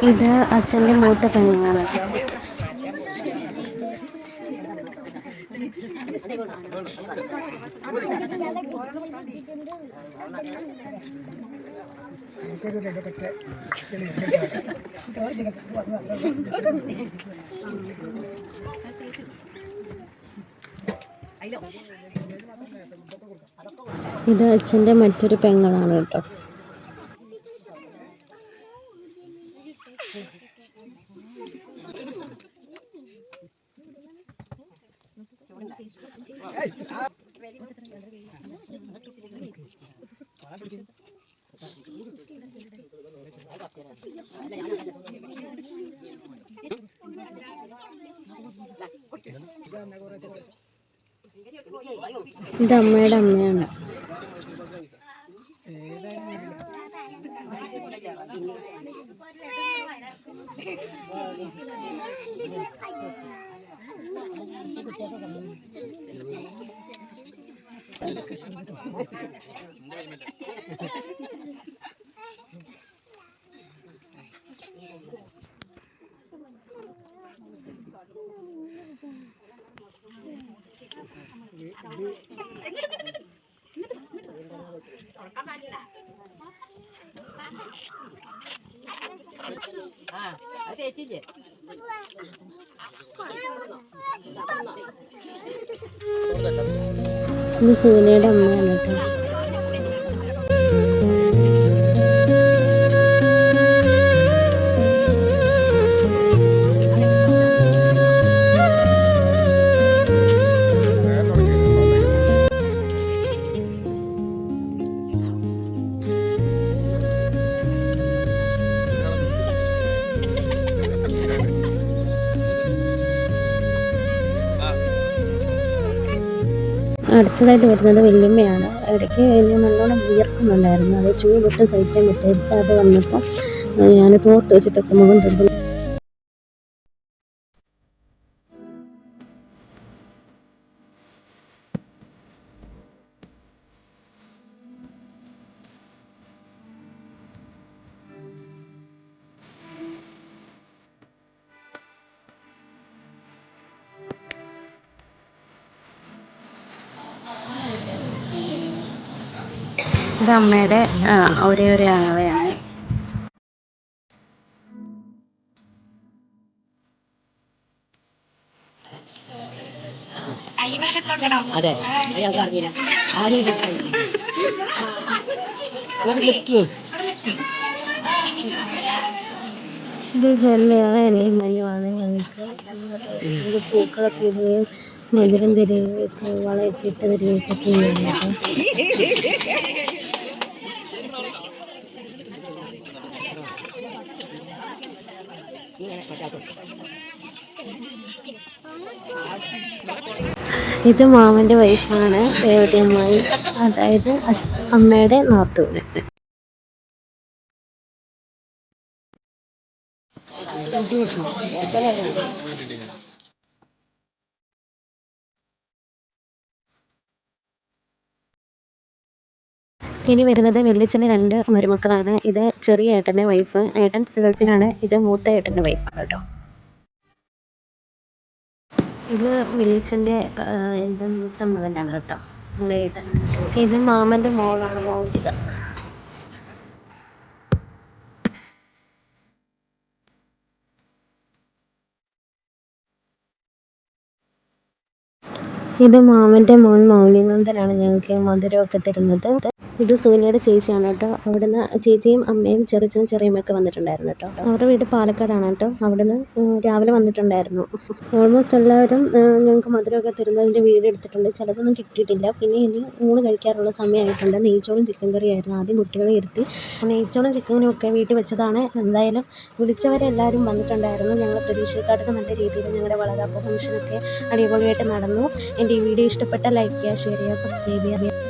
ഇത് അച്ഛൻ്റെ മൂത്ത പെങ്ങളാണ്. ഇത് അച്ഛൻ്റെ മറ്റൊരു പെങ്ങളാണ് കേട്ടോ. ഇത് അമ്മയുടെ അമ്മയാണ്. ഇത് സൂര്യയുടെ അമ്മയാണ് കേട്ടോ. അടുത്തതായിട്ട് വരുന്നത് വല്യമ്മയാണ്. ഇടയ്ക്ക് ഞാൻ നല്ലോണം വിയർക്കുന്നുണ്ടായിരുന്നു. അത് ചൂടിട്ട് സഹിക്കാൻ പറ്റാതെ വന്നപ്പോൾ ഞാൻ തോർത്ത് വെച്ചിട്ടൊക്കെ മുഖം തൊടുന്നു. ഇത് അമ്മയുടെ ഒരേ ഒരു ആങ്ങളയാണ്. ഇത് ജന്മയാണ്. എന്നെയും മനുവാണ്. ഞങ്ങൾക്ക് ഇത് പൂക്കളൊക്കെ ഇടുകയും മധുരം തരികയൊക്കെ വളയൊക്കെ ഇട്ട് തരികയൊക്കെ ചെയ്യുന്നുണ്ട്. ഇത് മാമൻ്റെ വൈഫാണ്, രേവതിയമ്മായി, അതായത് അമ്മയുടെ നാത്തൂന്. ഇനി വരുന്നത് വല്യച്ഛൻ്റെ 2 മരുമക്കളാണ്. ഇത് ചെറിയ ഏട്ടൻ്റെ വൈഫ്, ഏട്ടൻ ഗൾഫിലാണ്. ഇത് മൂത്ത ഏട്ടൻ്റെ വൈഫാണ് കേട്ടോ. ഇത് വല്യച്ഛൻ്റെ മൂത്ത മകനാണ് കേട്ടോ, ഏട്ടൻ. ഇത് മാമൻ്റെ മോളാണ്, മൗലിക. ഇത് മാമൻ്റെ മോൻ മൗലിനന്ദനാണ് ഞങ്ങൾക്ക് മധുരമൊക്കെ തരുന്നത്. ഇത് സുകന്യയുടെ ചേച്ചിയാണ് കേട്ടോ. അവിടുന്ന് ചേച്ചിയും അമ്മയും ചെറിയച്ഛനും ചെറിയമ്മയൊക്കെ വന്നിട്ടുണ്ടായിരുന്നു കേട്ടോ. അവരുടെ വീട് പാലക്കാടാണ് കേട്ടോ. അവിടുന്ന് രാവിലെ വന്നിട്ടുണ്ടായിരുന്നു. ഓൾമോസ്റ്റ് എല്ലാവരും ഞങ്ങൾക്ക് മധുരമൊക്കെ തരുന്നതിൻ്റെ വീഡിയോ എടുത്തിട്ടുണ്ട്. ചിലതൊന്നും കിട്ടിയിട്ടില്ല. പിന്നെ ഇനി ഊണ് കഴിക്കാറുള്ള സമയമായിട്ടുണ്ട്. നെയ്ച്ചോറും ചിക്കൻ കറിയായിരുന്നു. ആദ്യം കുട്ടികളെ ഇരുത്തി നെയ്ച്ചോറും ചിക്കനും ഒക്കെ വീട്ടിൽ വെച്ചതാണ്. എന്തായാലും വിളിച്ചവരെല്ലാവരും വന്നിട്ടുണ്ടായിരുന്നു. ഞങ്ങൾ പ്രതീക്ഷയെക്കാട്ടൊക്കെ നല്ല രീതിയിൽ ഞങ്ങളുടെ വളകാപ്പ് ഫംഗ്ഷനൊക്കെ അടിപൊളിയായിട്ട് നടന്നു. എൻ്റെ ഈ വീഡിയോ ഇഷ്ടപ്പെട്ട ലൈക്ക് ചെയ്യുക, ഷെയർ ചെയ്യുക, സബ്സ്ക്രൈബ് ചെയ്യുക.